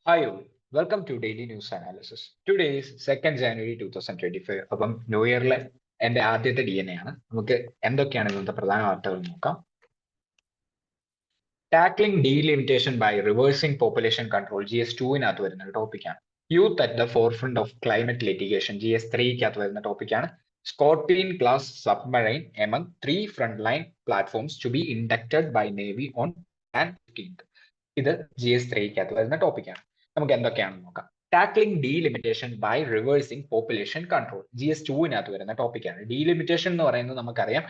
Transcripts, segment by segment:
Hi all, welcome to Daily News Analysis. Today is 2nd January 2025. അപ്പം new ഇയറിലെ എൻ്റെ ആദ്യത്തെ DNA ആണ്. നമുക്ക് എന്തൊക്കെയാണ് ഇന്നത്തെ പ്രധാന വാർത്തകൾ നോക്കാം. Tackling delimitation by reversing population control GS2-നകത്ത് വരുന്ന ഒരു ടോപ്പിക്കാണ്. Youth at the forefront of climate litigation GS3-കകത്ത് വരുന്ന ടോപ്പിക്കാണ്. Scorpene class submarine among 3 front line platforms to be inducted by navy on and 15th. ഇത് GS3-കകത്ത് വരുന്ന ടോപ്പിക്കാണ്. നമുക്ക് എന്തൊക്കെയാണെന്ന് നോക്കാം. Tackling delimitation by reversing population control GS2-നകത്ത് വരുന്ന ടോപ്പിക്കാണ്. ഡീലിമിറ്റേഷൻ എന്ന് പറയുന്നത് നമുക്കറിയാം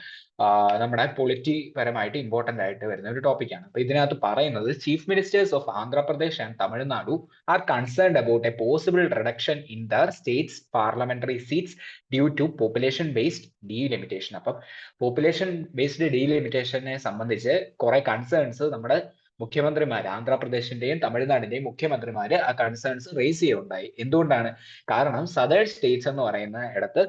നമ്മുടെ പൊളിറ്റി പരമായിട്ട് ഇമ്പോർട്ടന്റ് ആയിട്ട് വരുന്ന ഒരു ടോപ്പിക്കാണ്. അപ്പൊ ഇതിനകത്ത് പറയുന്നത് chief ministers of Andhra Pradesh and Tamil Nadu are concerned about a possible reduction in their states parliamentary seats due to population based delimitation. അപ്പം പോപ്പുലേഷൻ ബേസ്ഡ് ഡീലിമിറ്റേഷനെ സംബന്ധിച്ച് കുറെ കൺസേൺസ് നമ്മുടെ മുഖ്യമന്ത്രിമാര് ആന്ധ്രാപ്രദേശിന്റെയും തമിഴ്നാടിന്റെയും മുഖ്യമന്ത്രിമാര് ആ കൺസേൺസ് റേസ് ചെയ്യുകയുണ്ടായി. എന്തുകൊണ്ടാണ്? കാരണം സദേൺ സ്റ്റേറ്റ്സ് എന്ന് പറയുന്ന ഇടത്ത്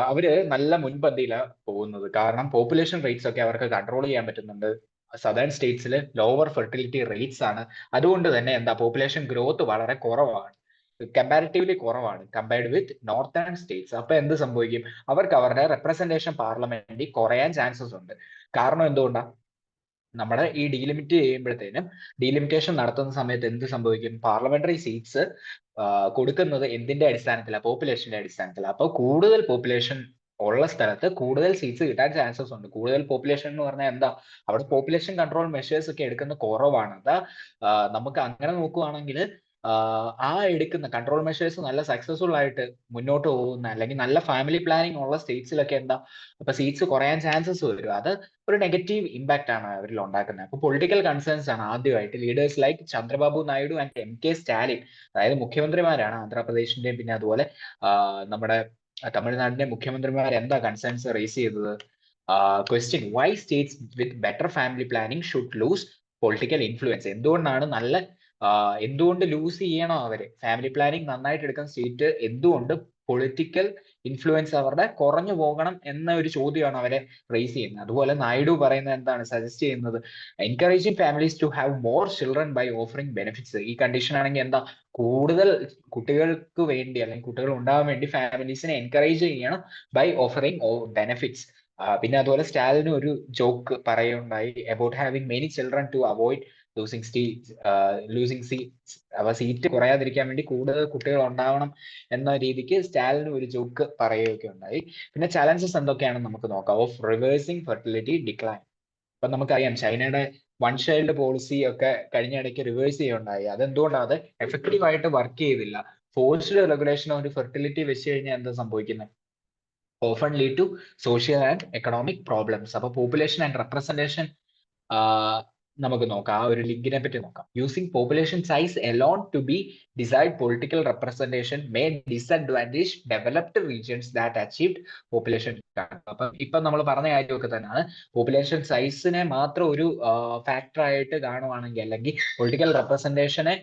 അവര് നല്ല മുൻപന്തിയിലാണ് പോകുന്നത്. കാരണം പോപ്പുലേഷൻ റേറ്റ്സ് ഒക്കെ അവർക്ക് കൺട്രോൾ ചെയ്യാൻ പറ്റുന്നുണ്ട്. സദേൺ സ്റ്റേറ്റ്സിൽ ലോവർ ഫെർട്ടിലിറ്റി റേറ്റ്സ് ആണ്. അതുകൊണ്ട് തന്നെ പോപ്പുലേഷൻ ഗ്രോത്ത് വളരെ കുറവാണ്, കമ്പാരിറ്റീവ്ലി കുറവാണ് കമ്പയർഡ് വിത്ത് നോർത്തേൺ സ്റ്റേറ്റ്സ്. അപ്പൊ എന്ത് സംഭവിക്കും? അവർക്ക് അവരുടെ റെപ്രസെന്റേഷൻ പാർലമെന്റിൽ കുറയാൻ ചാൻസസ് ഉണ്ട്. കാരണം എന്തുകൊണ്ടാണ്? നമ്മുടെ ഈ ഡീലിമിറ്റേഷൻ നടത്തുന്ന സമയത്ത് എന്ത് സംഭവിക്കും? പാർലമെന്ററി സീറ്റ്സ് കൊടുക്കുന്നത് എന്തിന്റെ അടിസ്ഥാനത്തിലാണ്? പോപ്പുലേഷന്റെ അടിസ്ഥാനത്തിലാണ്. അപ്പോൾ കൂടുതൽ പോപ്പുലേഷൻ ഉള്ള സ്ഥലത്ത് കൂടുതൽ സീറ്റ്സ് കിട്ടാൻ ചാൻസസ് ഉണ്ട്. കൂടുതൽ പോപ്പുലേഷൻ എന്ന് പറഞ്ഞാൽ എന്താ? അവിടെ പോപ്പുലേഷൻ കൺട്രോൾ മെഷേഴ്സ് ഒക്കെ എടുക്കുന്ന കുറവാണ്. അതാ നമുക്ക് അങ്ങനെ നോക്കുവാണെങ്കിൽ ആ എടുക്കുന്ന കൺട്രോൾ മെഷേഴ്സ് നല്ല സക്സസ്ഫുൾ ആയിട്ട് മുന്നോട്ട് പോകുന്ന അല്ലെങ്കിൽ നല്ല ഫാമിലി പ്ലാനിങ് ഉള്ള സ്റ്റേറ്റ്സിലൊക്കെ അപ്പൊ സീറ്റ്സ് കുറയാൻ ചാൻസസ് വരും. അത് ഒരു നെഗറ്റീവ് ഇമ്പാക്ട് ആണ് അവരിൽ ഉണ്ടാക്കുന്നത്. അപ്പൊ പൊളിറ്റിക്കൽ കൺസേൺസ് ആണ് ആദ്യമായിട്ട് leaders like Chandrababu Naidu and MK Stalin, അതായത് മുഖ്യമന്ത്രിമാരാണ് ആന്ധ്രാപ്രദേശിന്റെയും പിന്നെ അതുപോലെ നമ്മുടെ തമിഴ്നാടിന്റെ മുഖ്യമന്ത്രിമാർ എന്താ കൺസേൺസ് റേസ് ചെയ്തത്? Question why states with better family planning should lose political influence. എന്തുകൊണ്ട് ലൂസ് ചെയ്യണം അവര്? ഫാമിലി പ്ലാനിങ് നന്നായിട്ട് എടുക്കുന്ന സ്റ്റേറ്റ് എന്തുകൊണ്ട് പൊളിറ്റിക്കൽ ഇൻഫ്ലുവൻസ് അവരുടെ കുറഞ്ഞു പോകണം എന്ന ഒരു ചോദ്യമാണ് അവരെ റേസ് ചെയ്യുന്നത്. അതുപോലെ നായിഡു പറയുന്നത് എന്താണ്? സജസ്റ്റ് ചെയ്യുന്നത് encouraging families to have more children by offering benefits. ഈ കണ്ടീഷൻ ആണെങ്കിൽ കൂടുതൽ കുട്ടികൾക്ക് വേണ്ടി അല്ലെങ്കിൽ കുട്ടികൾ ഉണ്ടാവാൻ വേണ്ടി ഫാമിലീസിനെ എൻകറേജ് ചെയ്യണം ബൈ ഓഫറിംഗ് ബെനിഫിറ്റ്സ്. പിന്നെ അതുപോലെ സ്റ്റാലിന് ഒരു ജോക്ക് പറയുണ്ടായി about having many children to avoid losing seats. അവ സീറ്റ് കുറയാതിരിക്കാൻ വേണ്ടി കൂടുതൽ കുട്ടികൾ ഉണ്ടാവണം എന്ന രീതിക്ക് സ്റ്റാലിന് ഒരു ജോക്ക് പറയുകയൊക്കെ ഉണ്ടായി. പിന്നെ ചലഞ്ചസ് എന്തൊക്കെയാണെന്ന് നമുക്ക് നോക്കാം. Of reversing fertility decline. അപ്പൊ നമുക്കറിയാം ചൈനയുടെ വൺ ചൈൽഡ് പോളിസി ഒക്കെ കഴിഞ്ഞ ഇടയ്ക്ക് റിവേഴ്സ് ചെയ്യുകയുണ്ടായി. അതെന്തുകൊണ്ടാണ്? അത് എഫക്റ്റീവ് ആയിട്ട് വർക്ക് ചെയ്തില്ല. ഫോഴ്സ്ഡ് റെഗുലേഷൻ ഓഫ് ഫെർട്ടിലിറ്റി വെച്ച് കഴിഞ്ഞാൽ എന്താ സംഭവിക്കുന്നത്? Often lead to social and economic problems. അപ്പൊ പോപ്പുലേഷൻ ആൻഡ് റെപ്രസെന്റേഷൻ നമുക്ക് നോക്കാം. ആ ഒരു ലിങ്കിനെ പറ്റി നോക്കാം. Using population size alone to be decide political representation may disadvantage developed regions that achieved population. അപ്പൊ ഇപ്പൊ നമ്മൾ പറഞ്ഞ കാര്യമൊക്കെ തന്നെയാണ്. പോപ്പുലേഷൻ സൈസിനെ മാത്രം ഒരു ഫാക്ടർ ആയിട്ട് കാണുവാണെങ്കിൽ അല്ലെങ്കിൽ പൊളിറ്റിക്കൽ റെപ്രസെന്റേഷനെ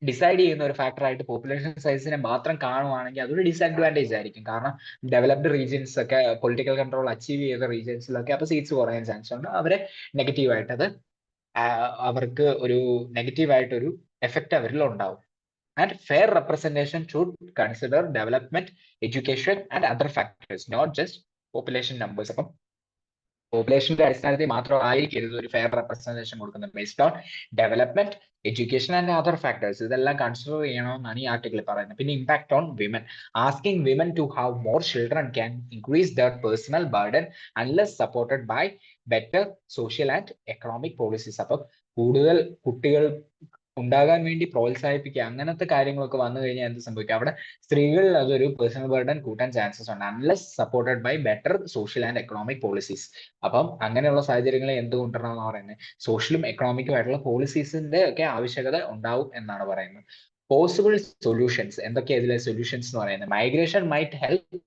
ഡിസൈഡ് ചെയ്യുന്ന ഒരു ഫാക്ടർ ആയിട്ട് പോപ്പുലേഷൻ സൈസിനെ മാത്രം കാണുവാണെങ്കിൽ അതൊരു ഡിസഡ്വാൻറ്റേജ് ആയിരിക്കും. കാരണം ഡെവലപ്ഡ് റീജിയൻസ് ഒക്കെ പൊളിറ്റിക്കൽ കൺട്രോൾ അച്ചീവ് ചെയ്ത റീജിയൻസിലൊക്കെ അപ്പൊ സീറ്റ്സ് കുറയാൻ ചാൻസ് ഉണ്ട്. അവരെ നെഗറ്റീവായിട്ട് അവർക്ക് ഒരു നെഗറ്റീവായിട്ടൊരു എഫക്റ്റ് അവരിൽ ഉണ്ടാവും. And fair representation should consider development, education and other factors, not just population numbers. അപ്പം പോപ്പുലേഷന്റെ അടിസ്ഥാനത്തിൽ മാത്രമായിരിക്കരുത് ഒരു ഫെയർ റെപ്രസെന്റേഷൻ കൊടുക്കുന്നത്. Based on development, education and other factors ഇതെല്ലാം കൺസിഡർ ചെയ്യണമെന്നാണ് ഈ ആർട്ടിക്കിൾ പറയുന്നത്. പിന്നെ impact on women. Asking women to have more children can increase their personal burden unless supported by better social and economic policies. അപ്പം കൂടുതൽ കുട്ടികൾ ഉണ്ടാകാൻ വേണ്ടി പ്രോത്സാഹിപ്പിക്കുക, അങ്ങനത്തെ കാര്യങ്ങളൊക്കെ വന്നു കഴിഞ്ഞാൽ എന്ത് സംഭവിക്കും? അവിടെ സ്ത്രീകളിൽ അതൊരു പേഴ്സണൽ ബർഡൻ കൂട്ടാൻ ചാൻസസ് ഉണ്ട് unless supported by better social and economic policies. അപ്പം അങ്ങനെയുള്ള സാഹചര്യങ്ങളെ എന്ത് കൊണ്ടുവരണം എന്ന് പറയുന്നത്? സോഷ്യലും എക്കണോമിക്കും ആയിട്ടുള്ള പോളിസീസിന്റെ ഒക്കെ ആവശ്യകത ഉണ്ടാവും എന്നാണ് പറയുന്നത്. പോസിബിൾ സൊല്യൂഷൻസ് എന്തൊക്കെയാണ് ഇതിലെ സൊല്യൂഷൻസ് എന്ന് പറയുന്നത്? Migration might help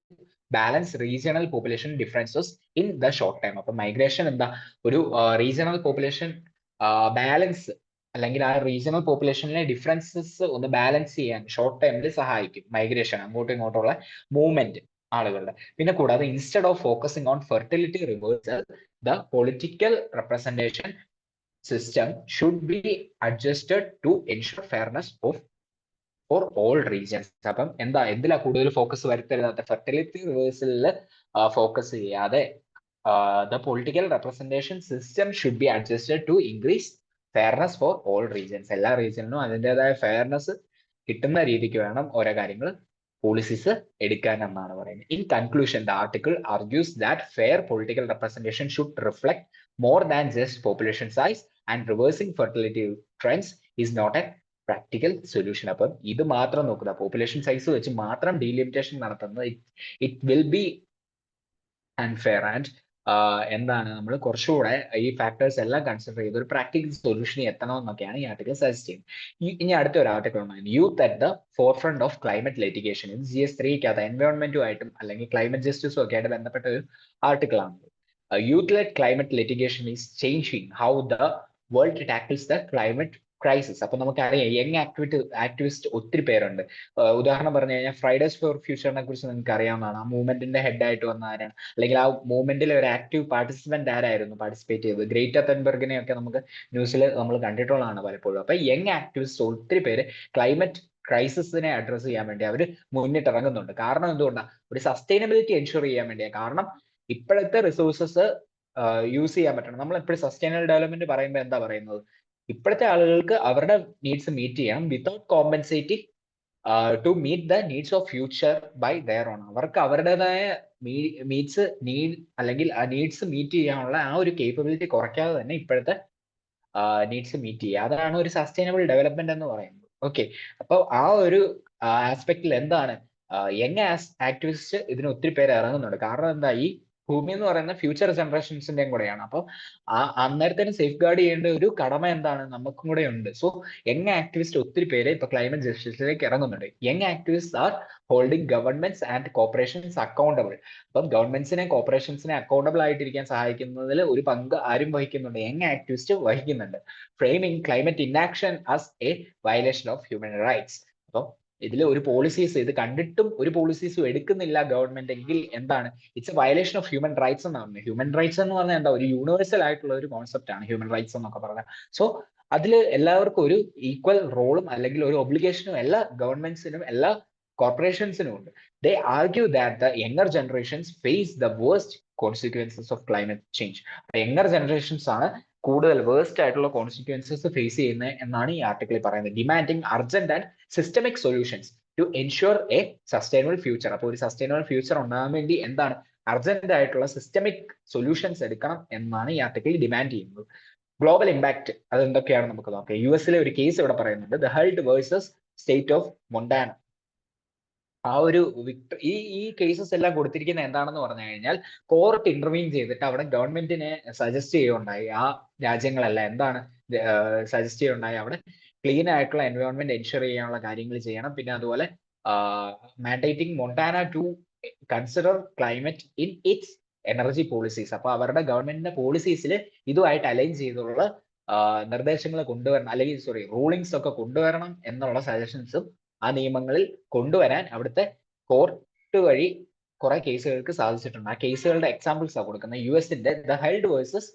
balance regional population differences in the short time. അപ്പൊ മൈഗ്രേഷൻ ഒരു റീജിയണൽ പോപ്പുലേഷൻ ബാലൻസ് അല്ലെങ്കിൽ ആ റീജിയണൽ പോപ്പുലേഷനിലെ ഡിഫറൻസസ് ഒന്ന് ബാലൻസ് ചെയ്യാൻ ഷോർട്ട് ടൈമിൽ സഹായിക്കും മൈഗ്രേഷൻ, അങ്ങോട്ടും ഇങ്ങോട്ടുള്ള മൂവ്മെന്റ് ആളുകളുടെ. പിന്നെ കൂടാതെ instead of focusing on fertility reversal the political representation system should be adjusted to ensure fairness of for all regions. അപ്പം എന്തിലാ കൂടുതൽ ഫോക്കസ് വരുത്തരുതാത്ത ഫെർട്ടിലിറ്റി റിവേഴ്സലിൽ ഫോക്കസ് ചെയ്യാതെ the political representation system should be adjusted to increase fairness for all regions. എല്ലാ റീജിയനിലും അതിൻ്റെതായ fairness കിട്ടുന്ന രീതിക്ക് വേണം ഓരോ കാര്യങ്ങൾ പോളിസീസ് എടുക്കാൻ എന്നാണ് പറയുന്നത്. In conclusion, the article argues that fair political representation should reflect more than just population size and reversing fertility trends is not a practical solution. അപ്പം ഇത് മാത്രം നോക്കുക, പോപ്പുലേഷൻ സൈസ് വെച്ച് മാത്രം ഡീലിമിറ്റേഷൻ നടത്തുന്നത് it will be unfair and എന്താണ് നമ്മൾ കുറച്ചുകൂടെ ഈ ഫാക്ടേഴ്സ് എല്ലാം കൺസിഡർ ചെയ്ത് ഒരു പ്രാക്ടിക്കൽ സൊല്യൂഷനിൽ എത്തണമെന്നൊക്കെയാണ് ഈ ആർട്ടിക്കിൾ സജസ്റ്റ് ചെയ്യുന്നത്. ഇനി അടുത്ത ഒരു ആർട്ടിക്കിൾ ഉണ്ട്, youth at the forefront of climate litigation. ഇത് GS3 എൻവയോൺമെന്റുമായിട്ടും അല്ലെങ്കിൽ ക്ലൈമറ്റ് ജസ്റ്റിസും ഒക്കെ ആയിട്ട് ബന്ധപ്പെട്ട ഒരു ആർട്ടിക്കിൾ ആണ്. Youth led climate litigation is changing how the world tackles the climate crisis. അപ്പൊ നമുക്കറിയാം യങ് ആക്ടിവിസ്റ്റ് ഒത്തിരി പേരുണ്ട്. ഉദാഹരണം പറഞ്ഞു കഴിഞ്ഞാൽ ഫ്രൈഡേസ് ഫോർ ഫ്യൂച്ചറിനെ കുറിച്ച് നിങ്ങൾക്ക് അറിയാവുന്നതാണ്. ആ മൂവ്മെന്റിന്റെ ഹെഡ് ആയിട്ട് വന്ന ആരാണ്, അല്ലെങ്കിൽ ആ മൂവ്മെന്റിലെ ഒരു ആക്റ്റീവ് പാർട്ടിസിപ്പന്റ് ആരായിരുന്നു പാർട്ടിസിപ്പേറ്റ് ചെയ്തത്? ഗ്രേറ്റ തെൻബർഗിനെ ഒക്കെ നമുക്ക് ന്യൂസിൽ നമ്മൾ കണ്ടിട്ടുള്ളതാണ് പലപ്പോഴും. അപ്പൊ യങ് ആക്ടിവിസ്റ്റ് ഒത്തിരി പേര് ക്ലൈമറ്റ് ക്രൈസിസിനെ അഡ്രസ് ചെയ്യാൻ വേണ്ടി അവർ മുന്നിട്ടിറങ്ങുന്നുണ്ട്. കാരണം എന്തുകൊണ്ടാണ്? ഒരു സസ്റ്റൈനബിലിറ്റി എൻഷുർ ചെയ്യാൻ വേണ്ടിയാണ്. കാരണം ഇപ്പോഴത്തെ റിസോഴ്സസ് യൂസ് ചെയ്യാൻ പറ്റണം. നമ്മൾ എപ്പോഴും സസ്റ്റൈനബിൾ ഡെവലപ്മെന്റ് പറയുമ്പോൾ എന്താ പറയുന്നത്? ഇപ്പോഴത്തെ ആളുകൾക്ക് അവരുടെ നീഡ്സ് മീറ്റ് ചെയ്യാം without compensating to meet the needs of future by their own. അവർക്ക് അവരുടേതായ നീഡ് അല്ലെങ്കിൽ ആ നീഡ്സ് മീറ്റ് ചെയ്യാനുള്ള ആ ഒരു കേപ്പബിലിറ്റി കുറയ്ക്കാതെ തന്നെ ഇപ്പോഴത്തെ നീഡ്സ് മീറ്റ് ചെയ്യുക. അതാണ് ഒരു സസ്റ്റൈനബിൾ ഡെവലപ്മെന്റ് എന്ന് പറയുന്നത്. ഓക്കെ, അപ്പോൾ ആ ഒരു ആസ്പെക്റ്റിൽ എന്താണ് യങ് ആക്ടിവിസ്റ്റ് ഇതിന് ഒത്തിരി പേര് ഇറങ്ങുന്നുണ്ട്. കാരണം എന്താ, ഈ ഭൂമി എന്ന് പറയുന്ന ഫ്യൂച്ചർ ജനറേഷൻസിന്റെയും കൂടെയാണ്. അപ്പൊ അന്നേരത്തിന് സേഫ് ഗാർഡ് ചെയ്യേണ്ട ഒരു കടമ എന്താണ്, നമുക്കും കൂടെ ഉണ്ട്. സോ യങ് ആക്ടിവിസ്റ്റ് ഒത്തിരി പേര് ഇപ്പൊ ക്ലൈമറ്റ് ജസ്റ്റിസിലേക്ക് ഇറങ്ങുന്നുണ്ട്. Young activist R holding governments and corporations accountable. അപ്പം ഗവൺമെന്റ്സിനെ കോർപ്പറേഷൻസിനെ അക്കൗണ്ടബിൾ ആയിട്ടിരിക്കാൻ സഹായിക്കുന്നതിൽ ഒരു പങ്ക് ആരും വഹിക്കുന്നുണ്ട്? യങ് ആക്ടിവിസ്റ്റ് വഹിക്കുന്നുണ്ട്. Framing climate inaction as a violation of human rights. അപ്പം ഇതിൽ ഒരു പോളിസീസ് ഇത് കണ്ടിട്ടും ഒരു പോളിസീസും എടുക്കുന്നില്ല ഗവൺമെന്റ് എങ്കിൽ എന്താണ്? It's A violation of human rights എന്നാണ്. ഹ്യൂമൻ റൈറ്റ്സ് എന്ന് പറഞ്ഞാൽ എന്താ? ഒരു യൂണിവേഴ്സൽ ആയിട്ടുള്ള ഒരു കോൺസെപ്റ്റ് ആണ് ഹ്യൂമൻ റൈറ്റ്സ് എന്നൊക്കെ പറഞ്ഞാൽ. സോ അതിൽ എല്ലാവർക്കും ഒരു ഈക്വൽ റോളും അല്ലെങ്കിൽ ഒരു ഒബ്ലിഗേഷനും എല്ലാ ഗവൺമെന്റ്സിനും എല്ലാ കോർപ്പറേഷൻസിനും ഉണ്ട്. They argue that the younger generations face the worst consequences of climate change. Younger generations ആണ് കൂടുതൽ വേഴ്സ്റ്റ് ആയിട്ടുള്ള കോൺസിക്വൻസസ് ഫേസ് ചെയ്യുന്നത് എന്നാണ് ഈ ആർട്ടിക്കിളിൽ പറയുന്നത്. Demanding urgent and systemic solutions to ensure a sustainable future. അപ്പോൾ ഒരു സസ്റ്റൈനബിൾ ഫ്യൂച്ചർ ഉണ്ടാകാൻ വേണ്ടി എന്താണ് അർജന്റ് ആയിട്ടുള്ള സിസ്റ്റമിക് സൊല്യൂഷൻസ് എടുക്കണം എന്നാണ് ഈ ആർട്ടിക്കിൾ ഡിമാൻഡ് ചെയ്യുന്നത്. ഗ്ലോബൽ ഇമ്പാക്ട് അത് എന്തൊക്കെയാണ് നമുക്ക് നോക്കാം. US ഒരു കേസ് ഇവിടെ പറയുന്നുണ്ട്, the Held versus state of Montana. ആ ഒരു ഈ കേസസ് എല്ലാം കൊടുത്തിരിക്കുന്നത് എന്താണെന്ന് പറഞ്ഞു കഴിഞ്ഞാൽ കോർട്ട് ഇന്റർവീൻ ചെയ്തിട്ട് അവിടെ ഗവൺമെന്റിനെ സജസ്റ്റ് ചെയ്യുകയുണ്ടായി. ആ രാജ്യങ്ങളെല്ലാം എന്താണ് സജസ്റ്റ് ചെയ്യുകയുണ്ടായി? അവിടെ ക്ലീൻ ആയിട്ടുള്ള എൻവയോൺമെന്റ് എൻഷുർ ചെയ്യാനുള്ള കാര്യങ്ങൾ ചെയ്യണം. പിന്നെ അതുപോലെ mandating Montana to consider climate in its energy policies. അപ്പൊ അവരുടെ ഗവൺമെന്റിന്റെ പോളിസീസിൽ ഇതുമായിട്ട് അലൈൻ ചെയ്തുള്ള നിർദ്ദേശങ്ങൾ കൊണ്ടുവരണം, അല്ലെങ്കിൽ റൂളിങ്സ് ഒക്കെ കൊണ്ടുവരണം എന്നുള്ള സജഷൻസും ആ നിയമങ്ങളിൽ കൊണ്ടുവരാൻ അവിടുത്തെ കോർട്ട് വഴി കുറെ കേസുകൾക്ക് സാധിച്ചിട്ടുണ്ട്. ആ കേസുകളുടെ എക്സാമ്പിൾസ് ആണ് കൊടുക്കുന്നത്. US the Held versus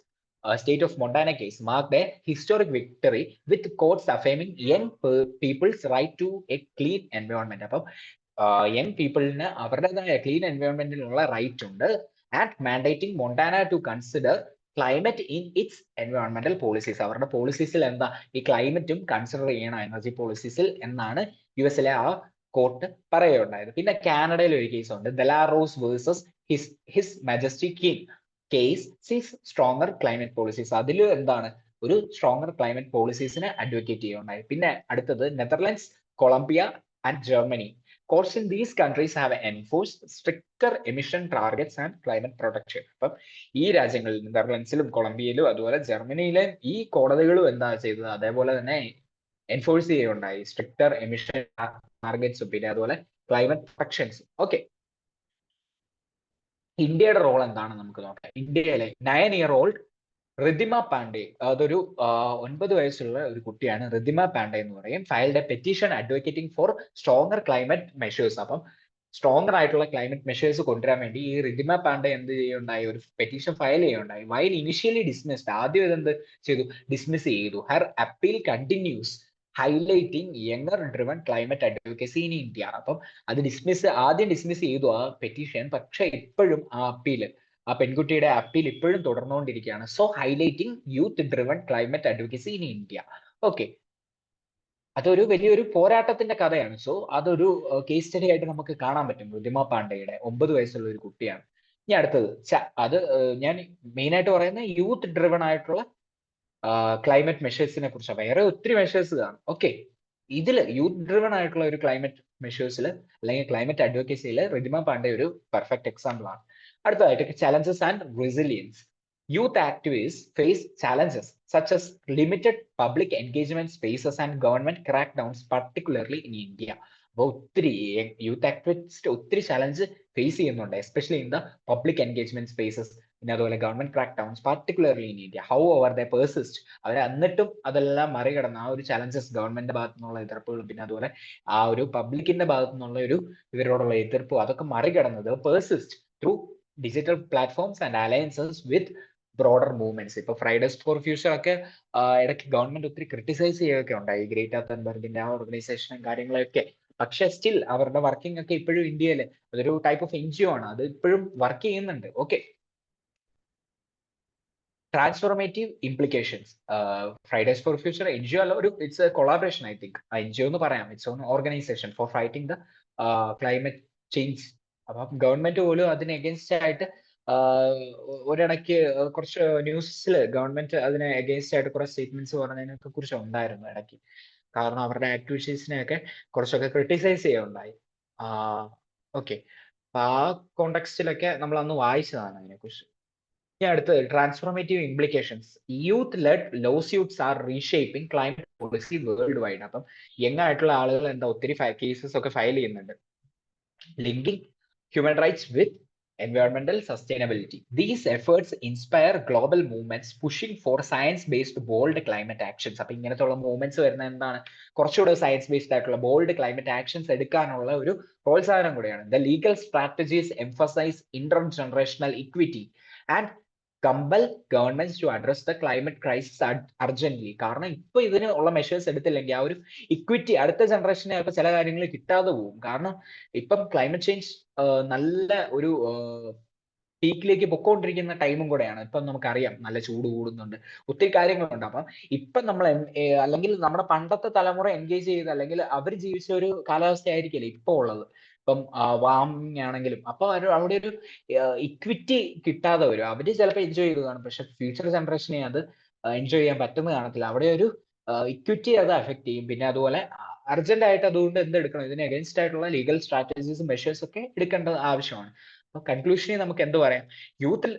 state of Montana case marked a historic victory with courts affirming young people's right to a clean environment. അപ്പം യങ് പീപ്പിളിന് അവരുടേതായ ക്ലീൻ എൻവയോൺമെന്റിനുള്ള റൈറ്റ് ഉണ്ട്. And mandating Montana to consider climate in its എൻവയോൺമെന്റൽ policies. അവരുടെ പോളിസീസിൽ എന്താ ഈ ക്ലൈമറ്റും കൺസിഡർ ചെയ്യണം എനർജി പോളിസീസിൽ എന്നാണ് US ആ കോർട്ട് പറയുകയുണ്ടായത്. പിന്നെ കാനഡയിൽ ഒരു കേസ് ഉണ്ട്, Belarus versus his majesty king case സീസ് സ്ട്രോങ്ങർ ക്ലൈമറ്റ് പോളിസീസ്. അതിൽ എന്താണ് ഒരു സ്ട്രോങ്ങർ ക്ലൈമറ്റ് പോളിസീസിന് അഡ്വക്കേറ്റ് ചെയ്യുകയുണ്ടായി. പിന്നെ അടുത്തത് Netherlands, Colombia and Germany. Courts in these countries have enforced stricter emission targets and climate protection. അപ്പം ഈ രാജ്യങ്ങളിൽ നെതർലൻഡ്സിലും കൊളംബിയയിലും അതുപോലെ ജർമ്മനിയിലും ഈ കോടതികളും എന്താ ചെയ്തത്? അതേപോലെ തന്നെ എൻഫോഴ്സ് ചെയ്യുകയുണ്ടായി സ്ട്രിക്റ്റർ എമിഷൻ ടാർഗറ്റ്സും പിന്നെ അതുപോലെ ക്ലൈമറ്റ് പ്രൊട്ടക്ഷൻസും. ഓക്കെ, ഇന്ത്യയുടെ റോൾ എന്താണെന്ന് നമുക്ക് നോക്കാം. ഇന്ത്യയിലെ 9-year-old റിദിമ പാണ്ഡെ, അതൊരു 9 വയസ്സുള്ള ഒരു കുട്ടിയാണ്. റിദിമ പാണ്ഡെ എന്ന് പറയും. Filed a petition advocating for stronger climate measures. അപ്പം സ്ട്രോങ്ങർ ആയിട്ടുള്ള ക്ലൈമറ്റ് മെഷേഴ്സ് കൊണ്ടുവരാൻ വേണ്ടി ഈ റിദിമ പാണ്ഡെ എന്ത് ചെയ്യുണ്ടായി, ഒരു പെറ്റീഷൻ ഫയൽ ചെയ്യുണ്ടായി. വൈൽ ഇനിഷ്യലി ഡിസ്മിസ്ഡ്, ആദ്യം ഇതെന്ത് ചെയ്തു, ഡിസ്മിസ് ചെയ്തു. Her appeal continues highlighting younger driven climate advocacy in India. അപ്പം അത് ആദ്യം ഡിസ്മിസ് ചെയ്തു ആ പെറ്റീഷൻ, പക്ഷെ ഇപ്പോഴും ആ അപ്പീല്, ആ പെൺകുട്ടിയുടെ അപ്പീൽ ഇപ്പോഴും തുടർന്നുകൊണ്ടിരിക്കുകയാണ്. So highlighting youth driven climate advocacy in India. Okay, അതൊരു വലിയൊരു പോരാട്ടത്തിന്റെ കഥയാണ്. സോ അതൊരു കേസ് സ്റ്റഡി ആയിട്ട് നമുക്ക് കാണാൻ പറ്റും. റിദിമ പാണ്ഡെയുടെ 9 വയസ്സുള്ള ഒരു കുട്ടിയാണ്. ഇനി അടുത്തത് അത് ഞാൻ മെയിൻ ആയിട്ട് പറയുന്നത് യൂത്ത് ഡ്രിവൺ ആയിട്ടുള്ള ക്ലൈമറ്റ് മെഷേഴ്സിനെ കുറിച്ചാണ്. വേറെ ഒത്തിരി മെഷേഴ്സ് കാണും. ഓക്കെ, ഇതിൽ യൂത്ത് ഡ്രിവൺ ആയിട്ടുള്ള ഒരു ക്ലൈമറ്റ് മെഷേഴ്സിൽ അല്ലെങ്കിൽ ക്ലൈമറ്റ് അഡ്വക്കസിയിൽ റിദിമ പാണ്ഡെ ഒരു പെർഫെക്റ്റ് എക്സാമ്പിൾ ആണ്. അടുത്തതായിട്ട് challenges and resilience. Youth activists face challenges such as limited public engagement spaces and government crackdowns, particularly in India. അപ്പോൾ ഒത്തിരി യൂത്ത് ആക്ടിവിസ്റ്റ് ഒത്തിരി ചലഞ്ച് ഫേസ് ചെയ്യുന്നുണ്ട്, especially in the public engagement spaces, പിന്നെ അതുപോലെ government crack downs, particularly in India. However they persist, അവർ എന്നിട്ടും അതെല്ലാം മറികടന്ന് ആ ഒരു ചലഞ്ചസ്, ഗവൺമെന്റിന്റെ ഭാഗത്തു നിന്നുള്ള എതിർപ്പുകളും പിന്നെ അതുപോലെ ആ ഒരു പബ്ലിക്കിന്റെ ഭാഗത്തു നിന്നുള്ള ഒരു ഇവരോടുള്ള എതിർപ്പും അതൊക്കെ മറികടന്നത് persist through digital platforms and alliances with broader movements. ഇപ്പൊ ഫ്രൈഡേസ് ഫോർ ഫ്യൂച്ചർ ഒക്കെ ഇടയ്ക്ക് ഗവൺമെന്റ് ഒത്തിരി ക്രിട്ടിസൈസ് ചെയ്യുകയൊക്കെ ഉണ്ടായി, ഗ്രേറ്റ തൻബർഗിന്റെ ആ ഓർഗനൈസേഷനും കാര്യങ്ങളൊക്കെ. പക്ഷെ സ്റ്റിൽ അവരുടെ വർക്കിംഗ് ഒക്കെ ഇപ്പോഴും ഇന്ത്യയിൽ അതൊരു ടൈപ്പ് ഓഫ് NGO ആണ്, അത് ഇപ്പോഴും വർക്ക് ചെയ്യുന്നുണ്ട്. Okay, transformative implications. Fridays for future NGO അല്ല, ഒരു it's a collaboration. I think NGO എന്ന് പറയാം. It's an organisation for fighting the climate change. അപ്പം ഗവൺമെന്റ് പോലും അതിന് എഗൻസ്റ്റ് ആയിട്ട് ഒരിടയ്ക്ക് കുറച്ച് ന്യൂസിൽ ഗവൺമെന്റ് അതിന് എഗൻസ്റ്റ് ആയിട്ട് കുറെ സ്റ്റേറ്റ്മെന്റ്സ് പറഞ്ഞതിനൊക്കെ കുറിച്ച് ഉണ്ടായിരുന്നു ഇടയ്ക്ക്. കാരണം അവരുടെ ആക്ടിവിറ്റീസിനെയൊക്കെ കുറച്ചൊക്കെ ക്രിട്ടിസൈസ് ചെയ്യുകയുണ്ടായി. ഓക്കെ, അപ്പൊ ആ കോണ്ടെക്സ്റ്റിലൊക്കെ നമ്മൾ അന്ന് വായിച്ചതാണ് അതിനെക്കുറിച്ച്. ഇനി അടുത്തത് transformative implications. Youth led lawsuits are reshaping climate policy world wide. അപ്പം യങ് ആയിട്ടുള്ള ആളുകൾ എന്താ ഒത്തിരി കേസസ് ഒക്കെ ഫയൽ ചെയ്യുന്നുണ്ട്, linking human rights with environmental sustainability. These efforts inspire global movements pushing for science-based bold climate actions. അപ്പൊ ഇങ്ങനത്തുള്ള movements വരുന്ന എന്താണ്, കുറച്ചുകൂടെ സയൻസ് ബേസ്ഡ് ആയിട്ടുള്ള ബോൾഡ് ക്ലൈമറ്റ് ആക്ഷൻസ് എടുക്കാനുള്ള ഒരു പ്രോത്സാഹനം കൂടിയാണ്. The legal strategies emphasize intergenerational equity and compel governments to address the climate crisis urgently. കാരണം ഇപ്പൊ ഇതിന് ഉള്ള മെഷേഴ്സ് എടുത്തില്ലെങ്കിൽ ആ ഒരു ഇക്വിറ്റി അടുത്ത ജനറേഷനെ ചിലപ്പോൾ ചില കാര്യങ്ങൾ കിട്ടാതെ പോകും. കാരണം ഇപ്പം ക്ലൈമറ്റ് ചേഞ്ച് നല്ല ഒരു പീക്കിലേക്ക് പൊക്കോണ്ടിരിക്കുന്ന ടൈമും കൂടെയാണ്. ഇപ്പം നമുക്കറിയാം നല്ല ചൂട് കൂടുന്നുണ്ട്, ഒത്തിരി കാര്യങ്ങളുണ്ട്. അപ്പം ഇപ്പം നമ്മൾ അല്ലെങ്കിൽ നമ്മുടെ പണ്ടത്തെ തലമുറ എൻഗേജ് ചെയ്ത് അല്ലെങ്കിൽ അവർ ജീവിച്ച ഒരു കാലാവസ്ഥ ആയിരിക്കില്ല ഇപ്പൊ ഉള്ളത്. ഇപ്പം വാമിങ് ആണെങ്കിലും അപ്പൊ അവിടെ ഒരു ഇക്വിറ്റി കിട്ടാതെ വരും. അവര് ചിലപ്പോൾ എൻജോയ് ചെയ്ത് കാണും, പക്ഷെ ഫ്യൂച്ചർ ജനറേഷനെ അത് എൻജോയ് ചെയ്യാൻ പറ്റുന്ന കാണത്തില്ല. അവിടെ ഒരു ഇക്വിറ്റി അത് അഫക്ട് ചെയ്യും. പിന്നെ അതുപോലെ അർജന്റ് ആയിട്ട് അതുകൊണ്ട് എന്തെടുക്കണം, ഇതിന് അഗേൻസ്റ്റ് ആയിട്ടുള്ള ലീഗൽ സ്ട്രാറ്റജീസും മെഷേഴ്സ് ഒക്കെ എടുക്കേണ്ടത് ആവശ്യമാണ്. അപ്പൊ കൺക്ലൂഷനിൽ നമുക്ക് എന്ത് പറയാം, youth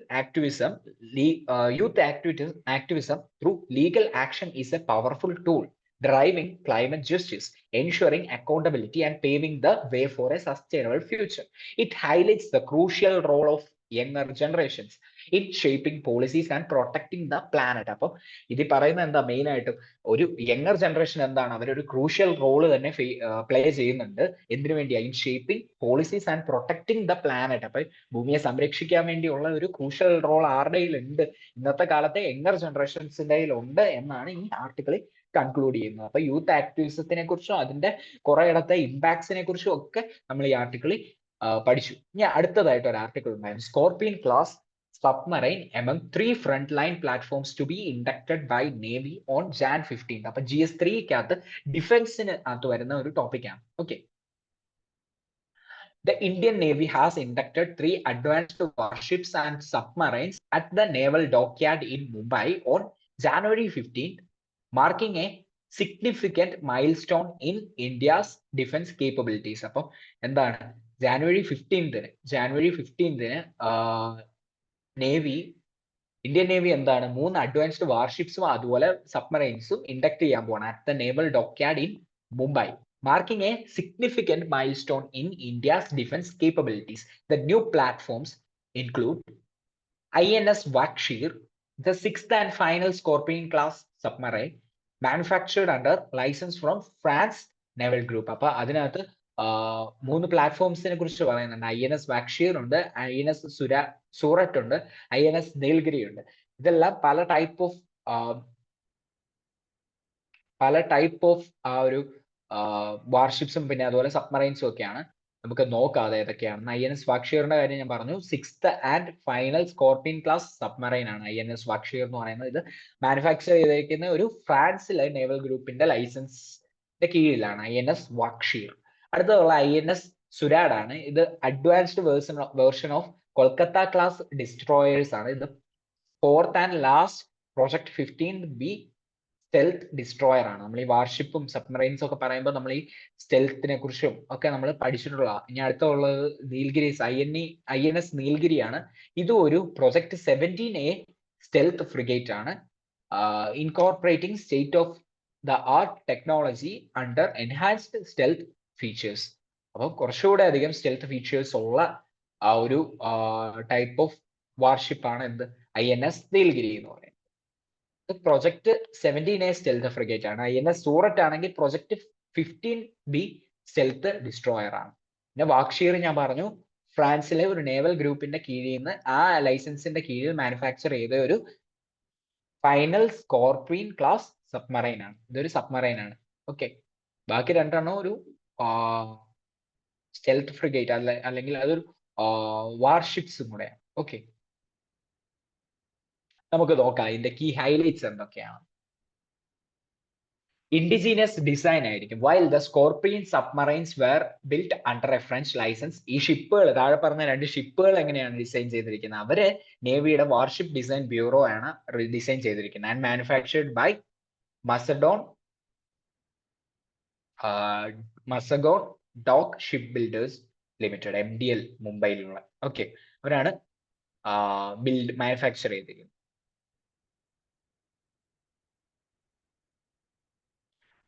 activism through legal action is A powerful tool driving climate justice, ensuring accountability and paving the way for a sustainable future. It highlights the crucial role of younger generations in shaping policies and protecting the planet. അപ്പോൾ ഇത് പറയുന്നത് എന്താ, main ആയിട്ടും ഒരു younger generation എന്താണ്, അവരൊരു crucial role തന്നെ play ചെയ്യുന്നുണ്ട്. എന്തിനു വേണ്ടിയാ, in shaping policies and protecting the planet. അപ്പൊ ഭൂമിയെ സംരക്ഷിക്കാൻ വേണ്ടിയുള്ള ഒരു ക്രൂഷ്യൽ റോൾ ആരുടെ ഉണ്ട്, ഇന്നത്തെ കാലത്തെ യങ്ങർ ജനറേഷൻസിന്റെ ഉണ്ട് എന്നാണ് ഈ ആർട്ടിക്കിളിൽ കൺക്ലൂഡ് ചെയ്യുന്നത്. അപ്പൊ യൂത്ത് ആക്ടിവിസത്തിനെ കുറിച്ചും അതിന്റെ കുറെ ഇടത്തെ ഇമ്പാക്ട്സിനെ കുറിച്ചും ഒക്കെ നമ്മൾ ഈ ആർട്ടിക്കിളിൽ പഠിച്ചു. ഇനി അടുത്തതായിട്ട് ഒരു ആർട്ടിക്കിൾ ഉണ്ടായിരുന്നു, scorpion class submarine among 3 frontline platforms to be inducted by Navy on Jan 15th. അപ്പൊ GS3 ഡിഫൻസിന് അകത്ത് വരുന്ന ഒരു ടോപ്പിക്കാണ്. Okay, the Indian Navy has inducted 3 advanced warships and submarines at the Naval Dockyard in Mumbai on January 15th, marking a significant milestone in India's defense capabilities. അപ്പം എന്താണ്, January 15th Indian navy എന്താണ് 3 advanced വാർഷിപ്സും അതുപോലെ സബ്മറൈൻസും induct ചെയ്യാൻ പോകണം at the naval dockyard in Mumbai, marking a significant milestone in India's defense capabilities. The new platforms include INS Vakshir, the 6th and final Scorpion class submarine manufactured under license from France Naval Group. അപ്പൊ അതിനകത്ത് 3 പ്ലാറ്റ്ഫോംസിനെ കുറിച്ച് പറയുന്നുണ്ട്. INS Vagsheer ഉണ്ട്, INS Surat ഉണ്ട്, INS Nilgiri ഉണ്ട്. ഇതെല്ലാം പല type of ആ ഒരു വാർഷിപ്സും പിന്നെ അതുപോലെ സബ്മറൈൻസും ഒക്കെയാണ്. നമുക്ക് നോക്കാം ഏതൊക്കെയാണ്. INS വാക്ഷീറിന്റെ കാര്യം ഞാൻ പറഞ്ഞു. 6th and final scorpion class submarine ആണ് INS വാക്ഷീർ എന്ന് പറയുന്നത്. ഇത് മാനുഫാക്ചർ ചെയ്തിരിക്കുന്ന ഒരു ഫ്രാൻസിലെ നേവൽ ഗ്രൂപ്പിന്റെ ലൈസൻസിന്റെ കീഴിലാണ് INS വാക്ഷീർ. അടുത്തതുള്ള INS സുരാഡ് ആണ്. ഇത് advanced version of Kolkata class destroyers ആണ്. ഇത് 4th and last project 15B stealth destroyer ആണ്. നമ്മൾ ഈ വാർഷിപ്പും സബ്മറൈൻസും ഒക്കെ പറയുമ്പോൾ നമ്മൾ ഈ സ്റ്റെൽത്തിനെ കുറിച്ചും ഒക്കെ നമ്മൾ പഠിച്ചിട്ടുള്ള. ഇനി അടുത്തുള്ളത് നീൽഗിരീസ് INS നീൽഗിരിയാണ്. ഇതും ഒരു പ്രൊജക്ട് 17A സ്റ്റെൽത്ത് ഫ്രിഗേറ്റ് ആണ്. Incorporating state of the art technology under enhanced stealth features. അപ്പോൾ കുറച്ചുകൂടെ അധികം സ്റ്റെൽത്ത് ഫീച്ചേഴ്സ് ഉള്ള ആ ഒരു ടൈപ്പ് ഓഫ് വാർഷിപ്പാണ് എന്ത് INS നീൽഗിരി എന്ന് പറയുന്നത്. പ്രൊജക്ട് 17A സ്റ്റെൽത്ത് ഫ്രിഗേറ്റ് ആണ്. INS സൂററ്റ് ആണെങ്കിൽ പ്രൊജക്ട് 15B സ്റ്റെൽത്ത് ഡിസ്ട്രോയർ ആണ്. പിന്നെ വാക്ഷീർ ഞാൻ പറഞ്ഞു, ഫ്രാൻസിലെ ഒരു നേവൽ ഗ്രൂപ്പിന്റെ കീഴിൽ നിന്ന് ആ ലൈസൻസിന്റെ കീഴിൽ മാനുഫാക്ചർ ചെയ്ത ഒരു ഫൈനൽ സ്കോർപിയൻ ക്ലാസ് സബ്മറൈൻ ആണ്. ഇതൊരു സബ്മറൈൻ ആണ്. ഓക്കെ, ബാക്കി രണ്ടെണ്ണം ഒരു സ്റ്റെൽത്ത് ഫ്രിഗേറ്റ് അല്ലെങ്കിൽ അതൊരു വാർഷിപ്സും കൂടെ. ഓക്കെ, നമുക്ക് നോക്കാം ഇതിന്റെ കീ ഹൈലൈറ്റ്സ് എന്തൊക്കെയാണ്. ഇൻഡിജീനിയസ് ഡിസൈൻ ആയിരിക്കും. While the Scorpene submarines were built under a French licence. ഈ ഷിപ്പുകൾ, താഴെ പറഞ്ഞ 2 ഷിപ്പുകൾ എങ്ങനെയാണ് ഡിസൈൻ ചെയ്തിരിക്കുന്നത്? അവര് നേവിയുടെ വാർഷിപ്പ് ഡിസൈൻ ബ്യൂറോ ആണ് ഡിസൈൻ ചെയ്തിരിക്കുന്നത്. And manufactured by Mazagon Dock Ship Builders Limited, MDL മുംബൈയിലുള്ള. ഓക്കെ, അവരാണ് മാനുഫാക്ചർ ചെയ്തിരിക്കുന്നത്.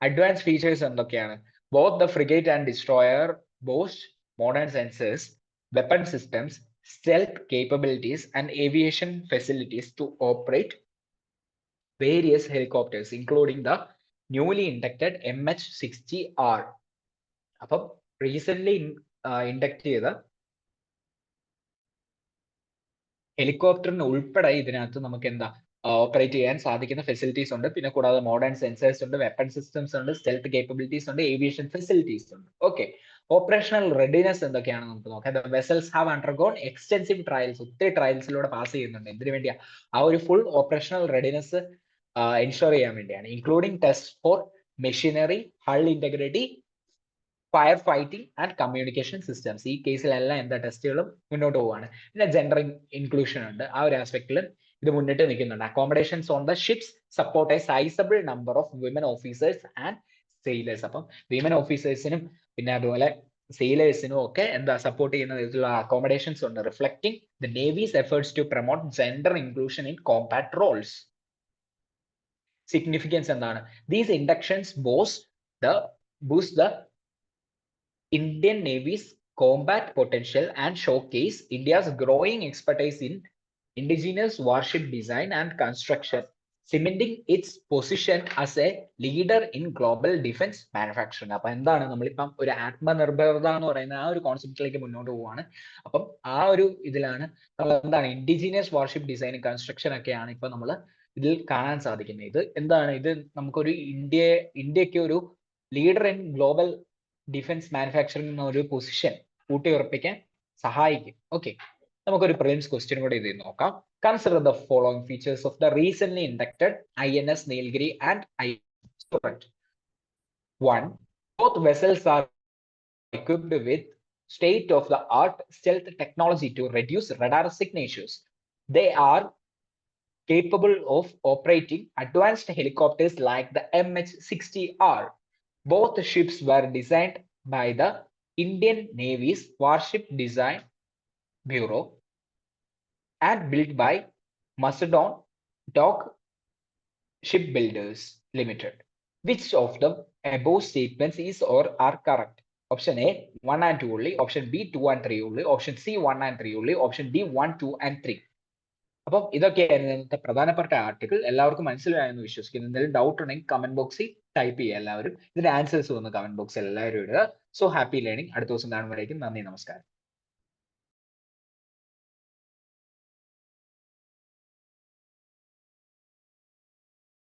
അഡ്വാൻസ് ഫീച്ചേഴ്സ് എന്തൊക്കെയാണ്? Both the frigate and destroyer boast modern sensors, weapon systems, stealth capabilities and aviation facilities to operate various helicopters, including the newly inducted MH-60R. അപ്പം recent induct ചെയ്ത ഹെലികോപ്റ്ററിന് ഉൾപ്പെടെ ഇതിനകത്ത് നമുക്ക് എന്താ ഓപ്പറേറ്റ് ചെയ്യാൻ സാധിക്കുന്ന ഫെസിലിറ്റീസ് ഉണ്ട്. പിന്നെ കൂടാതെ മോഡേൺ സെൻസേഴ്സ് ഉണ്ട്, വെപ്പൺ സിസ്റ്റംസ് ഉണ്ട്, സ്റ്റെൽത്ത് കേപ്പബിലിറ്റീസ് ഉണ്ട്, ഏവിയേഷൻ ഫെസിലിറ്റീസ് ഉണ്ട്. ഓക്കെ, ഓപ്പറേഷണൽ റെഡിനെസ് എന്തൊക്കെയാണ് നമുക്ക് നോക്കാം. The vessels have undergone extensive trials, ഒത്തിരി ട്രയൽസിലൂടെ പാസ് ചെയ്യുന്നുണ്ട്. എന്തിനു വേണ്ടിയാ? ആ ഒരു ഫുൾ ഓപ്പറേഷണൽ റെഡിനെസ് എൻഷുർ ചെയ്യാൻ വേണ്ടിയാണ്. Including test for machinery, hull integrity, fire fighting and communication systems. ഈ കേസിലെല്ലാം എന്താ ടെസ്റ്റുകളും മുന്നോട്ട് പോവുകയാണ്. പിന്നെ ജെൻഡർ ഇൻക്ലൂഷൻ ഉണ്ട്, ആ ഒരു ആസ്പെക്റ്റിലും ഇത് മുന്നിട്ട് നിൽക്കുന്നുണ്ട്. Accommodations on the ships support a sizable number of women officers and sailors. അപ്പം വിമൻ ഓഫീസേഴ്സിനും പിന്നെ അതുപോലെ സെയിലേഴ്സിനും ഒക്കെ എന്താ സപ്പോർട്ട് ചെയ്യുന്ന വിധത്തിലുള്ള അക്കോമഡേഷൻസ് ഉണ്ട്. Reflecting the navy's efforts to promote gender inclusion in combat roles. Significance എന്താണ്? These inductions boost the Indian Navy's combat potential and showcase India's growing expertise in indigenous warship design and construction, cementing its position as a leader in global defense manufacturing. അപ്പം എന്താണ് നമ്മളിപ്പം ഒരു ആത്മനിർഭരത എന്ന് പറയുന്ന ആ ഒരു കോൺസെപ്റ്റിലേക്ക് മുന്നോട്ട് പോവുകയാണ്. അപ്പം ആ ഒരു ഇതിലാണ് നമ്മൾ എന്താണ് ഇൻഡിജീനിയസ് വാർഷിപ്പ് ഡിസൈൻ കൺസ്ട്രക്ഷൻ ഒക്കെയാണ് ഇപ്പൊ നമ്മൾ ഇതിൽ കാണാൻ സാധിക്കുന്നത്. ഇത് എന്താണ്? ഇത് നമുക്കൊരു ഇന്ത്യക്ക് ഒരു leader in global defence manufacturing എന്ന ഒരു പൊസിഷൻ ഊട്ടിയുറപ്പിക്കാൻ സഹായിക്കും. ഓക്കെ, നമുക്കൊരു പ്രിലിംസ് ക്വസ്റ്റ്യൻ കൂടെ ഇത് നോക്കാം. Consider the following features of the recently inducted INS Nilgiri and INS Surat. 1. Both vessels are equipped with state-of-the-art stealth technology to reduce radar signatures. They are capable of operating advanced helicopters like the MH-60R. Both ships were designed by the Indian Navy's Warship Design Bureau and built by Macedon Dock Shipbuilders Limited. Which of the above statements is or are correct? Option A 1 and 2 only, option B 2 and 3 only, option C 1 and 3 only, option D 1, 2 and 3. അപ്പം ഇതൊക്കെയായിരുന്നു ഇന്നത്തെ പ്രധാനപ്പെട്ട article. എല്ലാവർക്കും മനസ്സിലായെന്ന് വിശ്വസിക്കുന്നു. എന്തെങ്കിലും doubt ഉണ്ടെങ്കിൽ comment ബോക്സിൽ ടൈപ്പ് ചെയ്യുക എല്ലാവരും. ഇതിന്റെ ആൻസേഴ്സ് വന്ന് കമന്റ് ബോക്സിൽ എല്ലാവരും ഇടുക. So happy learning. അടുത്ത ദിവസം കാണുമ്പോഴേക്കും നന്ദി, നമസ്കാരം.